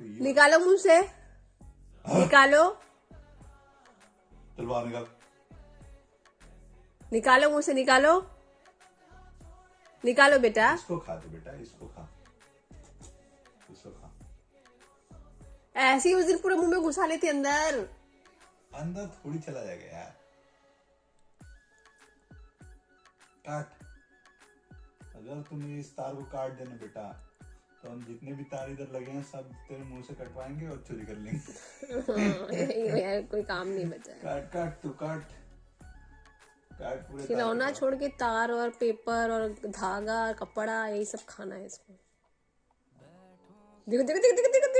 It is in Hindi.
तो ये निकालो मुंह से, निकालो चल बाहर निकाल। निकालो मुंह से, निकालो निकालो बेटा। इसको खा दे बेटा, इसको खा, इसको खा। ऐसे ही उस दिन पूरे मुंह में घुसा लेती अंदर। अंदर थोड़ी चला जाएगा यार। काट। अगर तुम इस तार को काट देना बेटा तो हम जितने भी तार इधर लगे हैं सब तेरे मुंह से कटवाएंगे और चोरी कर लेंगे। यार कोई काम नहीं बचा है। काट काट तू काट, काट पूरे तार खिलौना को। छोड़ के तार और पेपर और धागा और कपड़ा यही सब खाना है इसको। देखो देखो देखो देखो देखो